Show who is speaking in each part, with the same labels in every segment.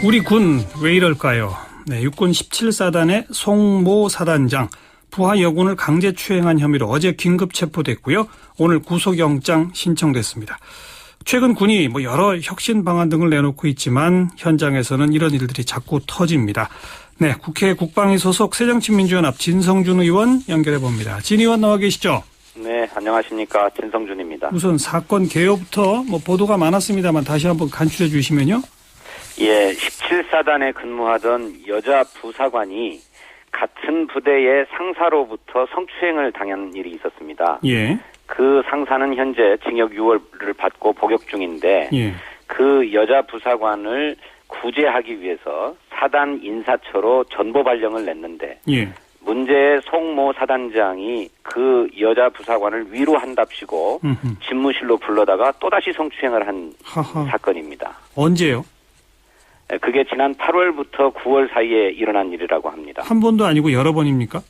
Speaker 1: 우리 군 왜 이럴까요? 네, 육군 17사단의 송모 사단장 부하 여군을 강제 추행한 혐의로 어제 긴급 체포됐고요. 오늘 구속영장 신청됐습니다. 최근 군이 여러 혁신 방안 등을 내놓고 있지만 현장에서는 이런 일들이 자꾸 터집니다. 네, 국회 국방위 소속 새정치민주연합 진성준 의원 연결해 봅니다. 진 의원 나와 계시죠?
Speaker 2: 네, 안녕하십니까. 진성준입니다.
Speaker 1: 우선 사건 개요부터 보도가 많았습니다만 다시 한번 간추려 주시면요.
Speaker 2: 예, 17사단에 근무하던 여자 부사관이 같은 부대의 상사로부터 성추행을 당한 일이 있었습니다.
Speaker 1: 예.
Speaker 2: 그 상사는 현재 징역 6월을 받고 복역 중인데
Speaker 1: 예.
Speaker 2: 그 여자 부사관을 구제하기 위해서 사단 인사처로 전보 발령을 냈는데
Speaker 1: 예.
Speaker 2: 문제의 송모 사단장이 그 여자 부사관을 위로한답시고 집무실로 불러다가 또다시 성추행을 한 사건입니다.
Speaker 1: 언제요?
Speaker 2: 그게 지난 8월부터 9월 사이에 일어난 일이라고 합니다.
Speaker 1: 한 번도 아니고 여러 번입니까?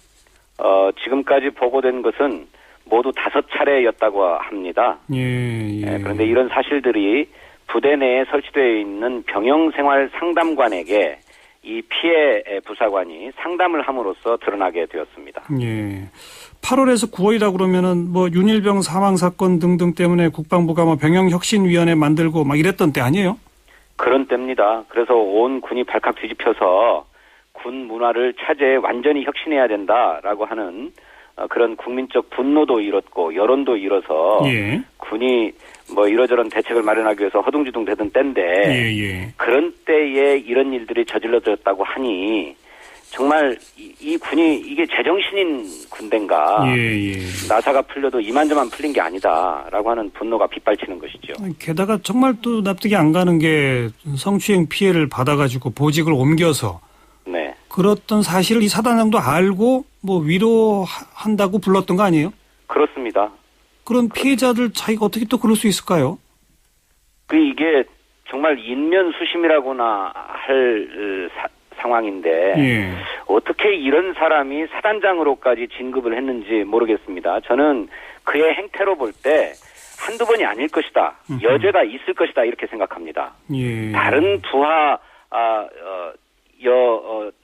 Speaker 2: 지금까지 보고된 것은 모두 5차례였다고 합니다.
Speaker 1: 예.
Speaker 2: 그런데 이런 사실들이 부대 내에 설치되어 있는 병영생활 상담관에게 이 피해 부사관이 상담을 함으로써 드러나게 되었습니다.
Speaker 1: 예. 8월에서 9월이다 그러면은 윤일병 사망 사건 등등 때문에 국방부가 병영혁신위원회 만들고 이랬던 때 아니에요?
Speaker 2: 그런 때입니다. 그래서 온 군이 발칵 뒤집혀서 군 문화를 차제에 완전히 혁신해야 된다라고 하는 그런 국민적 분노도 일었고 여론도 일어서
Speaker 1: 예.
Speaker 2: 군이 이러저런 대책을 마련하기 위해서 허둥지둥 대던 때인데
Speaker 1: 예.
Speaker 2: 그런 때에 이런 일들이 저질러졌다고 하니 정말 이 군이 이게 제정신인 군대인가
Speaker 1: 예.
Speaker 2: 나사가 풀려도 이만저만 풀린 게 아니다라고 하는 분노가 빗발치는 것이죠.
Speaker 1: 게다가 정말 또 납득이 안 가는 게 성추행 피해를 받아가지고 보직을 옮겨서
Speaker 2: 네.
Speaker 1: 그랬던 사실을 이 사단장도 알고 위로한다고 불렀던 거 아니에요?
Speaker 2: 그렇습니다.
Speaker 1: 그런 피해자들 자기가 어떻게 또 그럴 수 있을까요?
Speaker 2: 이게 정말 인면수심이라고나 할 상황인데
Speaker 1: 예.
Speaker 2: 어떻게 이런 사람이 사단장으로까지 진급을 했는지 모르겠습니다. 저는 그의 행태로 볼 때 한두 번이 아닐 것이다. 여죄가 있을 것이다. 이렇게 생각합니다.
Speaker 1: 예.
Speaker 2: 다른 부하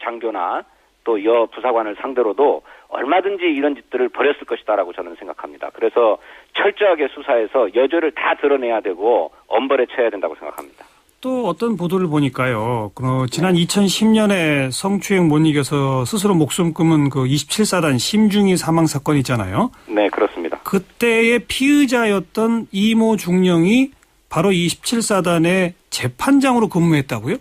Speaker 2: 장교나 또 여 부사관을 상대로도 얼마든지 이런 짓들을 벌였을 것이다라고 저는 생각합니다. 그래서 철저하게 수사해서 여죄를 다 드러내야 되고 엄벌에 처해야 된다고 생각합니다.
Speaker 1: 또 어떤 보도를 보니까요. 지난 2010년에 성추행 못 이겨서 스스로 목숨 끊은 그 27사단 심중희 사망 사건 있잖아요.
Speaker 2: 네, 그렇습니다.
Speaker 1: 그때의 피의자였던 이모 중령이 바로 이 17사단의 재판장으로 근무했다고요?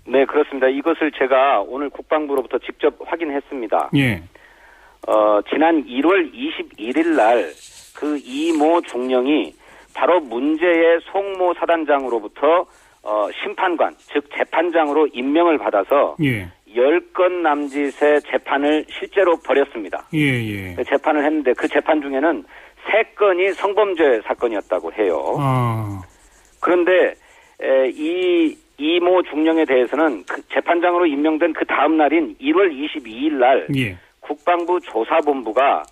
Speaker 2: 네, 그렇습니다. 이것을 제가 오늘 국방부로부터 직접 확인했습니다.
Speaker 1: 예.
Speaker 2: 지난 1월 21일 날 그 이모 중령이 바로 문제의 송모 사단장으로부터 심판관, 즉 재판장으로 임명을 받아서
Speaker 1: 예.
Speaker 2: 10건 남짓의 재판을 실제로 벌였습니다.
Speaker 1: 예.
Speaker 2: 재판을 했는데 그 재판 중에는 3건이 성범죄 사건이었다고 해요. 그런데 이 이모 중령에 대해서는 그 재판장으로 임명된 그 다음 날인 1월 22일 날
Speaker 1: 예. 국방부
Speaker 2: 조사본부가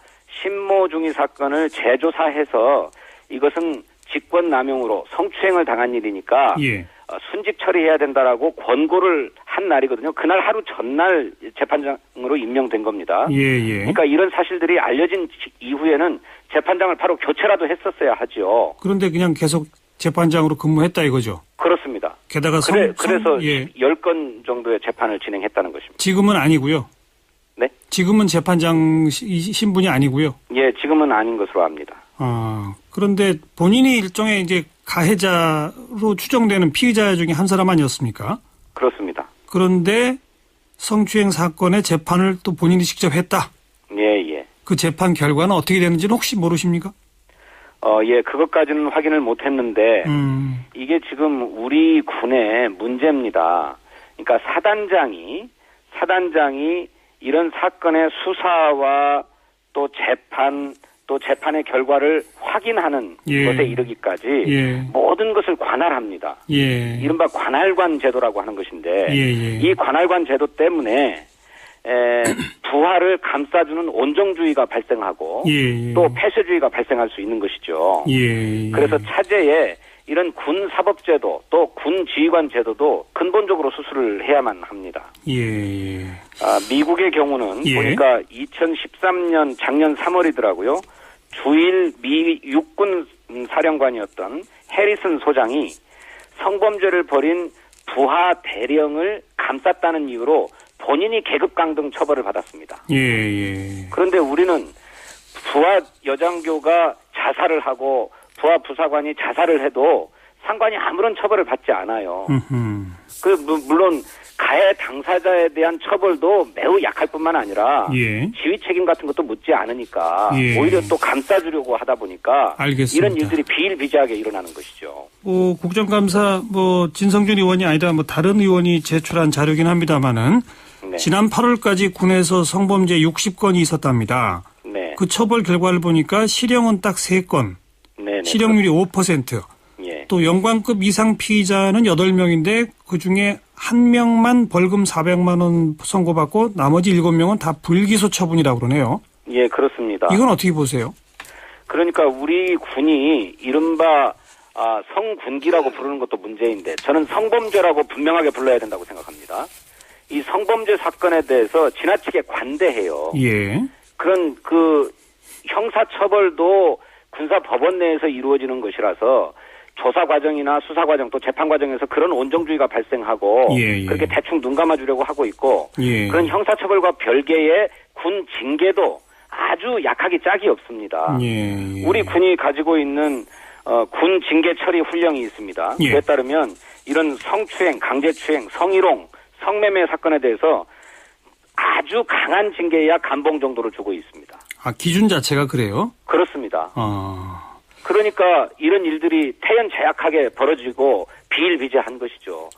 Speaker 2: 신모중이 사건을 재조사해서 이것은 직권남용으로 성추행을 당한 일이니까
Speaker 1: 예.
Speaker 2: 순직 처리해야 된다라고 권고를 한 날이거든요. 그날 하루 전날 재판장으로 임명된 겁니다.
Speaker 1: 예.
Speaker 2: 그러니까 이런 사실들이 알려진 이후에는 재판장을 바로 교체라도 했었어야 하죠.
Speaker 1: 그런데 그냥 계속 재판장으로 근무했다 이거죠?
Speaker 2: 그렇습니다.
Speaker 1: 게다가
Speaker 2: 그래서
Speaker 1: 예.
Speaker 2: 10건 정도의 재판을 진행했다는 것입니다.
Speaker 1: 지금은 아니고요.
Speaker 2: 네?
Speaker 1: 지금은 재판장 신분이 아니고요.
Speaker 2: 예, 지금은 아닌 것으로 압니다.
Speaker 1: 그런데 본인이 일종의 이제 가해자로 추정되는 피의자 중에 한 사람 아니었습니까?
Speaker 2: 그렇습니다.
Speaker 1: 그런데 성추행 사건의 재판을 또 본인이 직접 했다.
Speaker 2: 예.
Speaker 1: 그 재판 결과는 어떻게 되는지는 혹시 모르십니까?
Speaker 2: 예, 그것까지는 확인을 못 했는데, 이게 지금 우리 군의 문제입니다. 그러니까 사단장이 이런 사건의 수사와 또 재판의 결과를 확인하는 것에 이르기까지 모든 것을 관할합니다. 이른바 관할관 제도라고 하는 것인데, 이 관할관 제도 때문에 부하를 감싸주는 온정주의가 발생하고 또 폐쇄주의가 발생할 수 있는 것이죠. 그래서 차제에 이런 군사법제도 또 군지휘관 제도도 근본적으로 수술을 해야만 합니다.
Speaker 1: 예.
Speaker 2: 미국의 경우는 보니까 2013년 작년 3월이더라고요. 주일 미 육군 사령관이었던 해리슨 소장이 성범죄를 벌인 부하 대령을 감쌌다는 이유로 본인이 계급 강등 처벌을 받았습니다.
Speaker 1: 예.
Speaker 2: 그런데 우리는 부하 여장교가 자살을 하고 부하 부사관이 자살을 해도 상관이 아무런 처벌을 받지 않아요. 물론 가해 당사자에 대한 처벌도 매우 약할 뿐만 아니라 지휘 책임 같은 것도 묻지 않으니까 오히려 또 감싸주려고 하다 보니까
Speaker 1: 알겠습니다.
Speaker 2: 이런 일들이 비일비재하게 일어나는 것이죠.
Speaker 1: 국정감사 진성준 의원이 아니라 다른 의원이 제출한 자료긴 합니다만은 지난 8월까지 군에서 성범죄 60건이 있었답니다.
Speaker 2: 네.
Speaker 1: 그 처벌 결과를 보니까 실형은 딱 3건, 실형률이 5%. 또 영광급 이상 피의자는 8명인데 그중에 1명만 벌금 400만 원 선고받고 나머지 7명은 다 불기소 처분이라고 그러네요.
Speaker 2: 예, 그렇습니다.
Speaker 1: 이건 어떻게 보세요?
Speaker 2: 그러니까 우리 군이 이른바 성군기라고 부르는 것도 문제인데 저는 성범죄라고 분명하게 불러야 된다고 생각합니다. 이 성범죄 사건에 대해서 지나치게 관대해요. 그런 형사처벌도 군사법원 내에서 이루어지는 것이라서 조사 과정이나 수사 과정 또 재판 과정에서 그런 온정주의가 발생하고 그렇게 대충 눈 감아주려고 하고 있고 그런 형사처벌과 별개의 군 징계도 아주 약하기 짝이 없습니다. 우리 군이 가지고 있는 군 징계 처리 훈령이 있습니다. 그에 따르면 이런 성추행, 강제추행, 성희롱, 성매매 사건에 대해서 아주 강한 징계야 감봉 정도를 주고 있습니다.
Speaker 1: 기준 자체가 그래요?
Speaker 2: 그렇습니다. 그러니까 이런 일들이 태연제약하게 벌어지고 비일비재한 것이죠.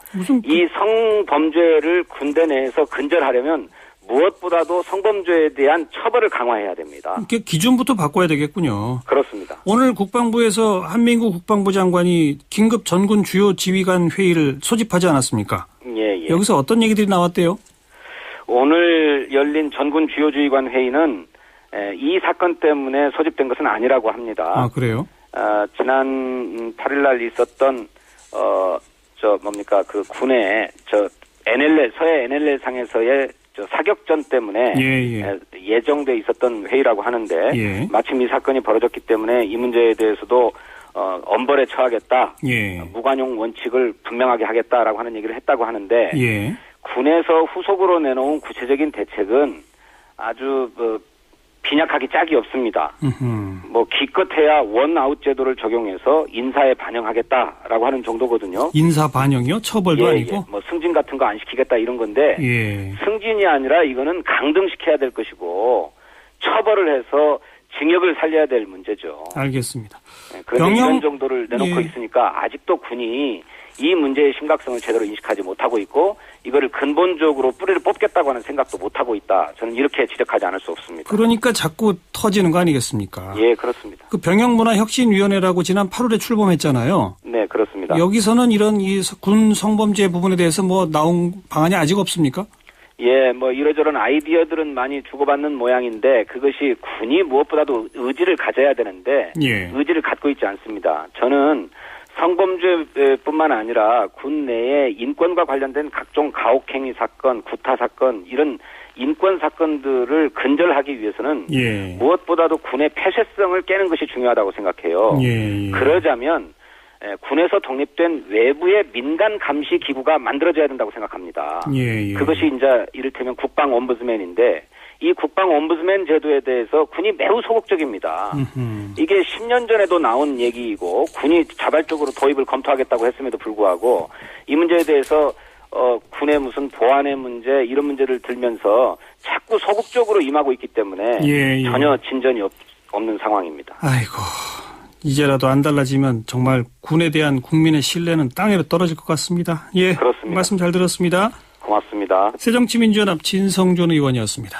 Speaker 2: 이 성범죄를 군대 내에서 근절하려면 무엇보다도 성범죄에 대한 처벌을 강화해야 됩니다.
Speaker 1: 기준부터 바꿔야 되겠군요.
Speaker 2: 그렇습니다.
Speaker 1: 오늘 국방부에서 한민구 국방부 장관이 긴급 전군 주요 지휘관 회의를 소집하지 않았습니까? 여기서 어떤 얘기들이 나왔대요? 오늘
Speaker 2: 열린 전군 주요 지휘관 회의는 이 사건 때문에 소집된 것은 아니라고 합니다.
Speaker 1: 그래요?
Speaker 2: 지난 8일 날 있었던 군의 NLL 서해 NLL 상에서의 사격전 때문에 예정돼 있었던 회의라고 하는데 마침 이 사건이 벌어졌기 때문에 이 문제에 대해서도 엄벌에 처하겠다. 무관용 원칙을 분명하게 하겠다라고 하는 얘기를 했다고 하는데 군에서 후속으로 내놓은 구체적인 대책은 아주 빈약하기 짝이 없습니다. 기껏해야 원아웃 제도를 적용해서 인사에 반영하겠다라고 하는 정도거든요.
Speaker 1: 인사 반영이요? 처벌도 아니고?
Speaker 2: 승진 같은 거 안 시키겠다 이런 건데 승진이 아니라 이거는 강등시켜야 될 것이고 처벌을 해서 징역을 살려야 될 문제죠.
Speaker 1: 알겠습니다.
Speaker 2: 그런데 이런 정도를 내놓고 있으니까 아직도 군이 이 문제의 심각성을 제대로 인식하지 못하고 있고 이거를 근본적으로 뿌리를 뽑겠다고 하는 생각도 못하고 있다. 저는 이렇게 지적하지 않을 수 없습니다.
Speaker 1: 그러니까 자꾸 터지는 거 아니겠습니까?
Speaker 2: 그렇습니다.
Speaker 1: 병영문화혁신위원회라고 지난 8월에 출범했잖아요.
Speaker 2: 네, 그렇습니다.
Speaker 1: 여기서는 이런 군 성범죄 부분에 대해서 나온 방안이 아직 없습니까?
Speaker 2: 이러저런 아이디어들은 많이 주고받는 모양인데 그것이 군이 무엇보다도 의지를 가져야 되는데 의지를 갖고 있지 않습니다. 저는 성범죄뿐만 아니라 군 내에 인권과 관련된 각종 가혹행위 사건, 구타 사건 이런 인권 사건들을 근절하기 위해서는 무엇보다도 군의 폐쇄성을 깨는 것이 중요하다고 생각해요. 그러자면 군에서 독립된 외부의 민간 감시 기구가 만들어져야 된다고 생각합니다. 그것이 이제 이를테면 국방 옴부ds맨인데 이 국방 옴부ds맨 제도에 대해서 군이 매우 소극적입니다. 이게 10년 전에도 나온 얘기이고 군이 자발적으로 도입을 검토하겠다고 했음에도 불구하고 이 문제에 대해서 군의 무슨 보안의 문제 이런 문제를 들면서 자꾸 소극적으로 임하고 있기 때문에 전혀 진전이 없는 상황입니다.
Speaker 1: 아이고. 이제라도 안 달라지면 정말 군에 대한 국민의 신뢰는 땅에로 떨어질 것 같습니다.
Speaker 2: 그렇습니다.
Speaker 1: 말씀 잘 들었습니다.
Speaker 2: 고맙습니다.
Speaker 1: 새정치민주연합 진성준 의원이었습니다.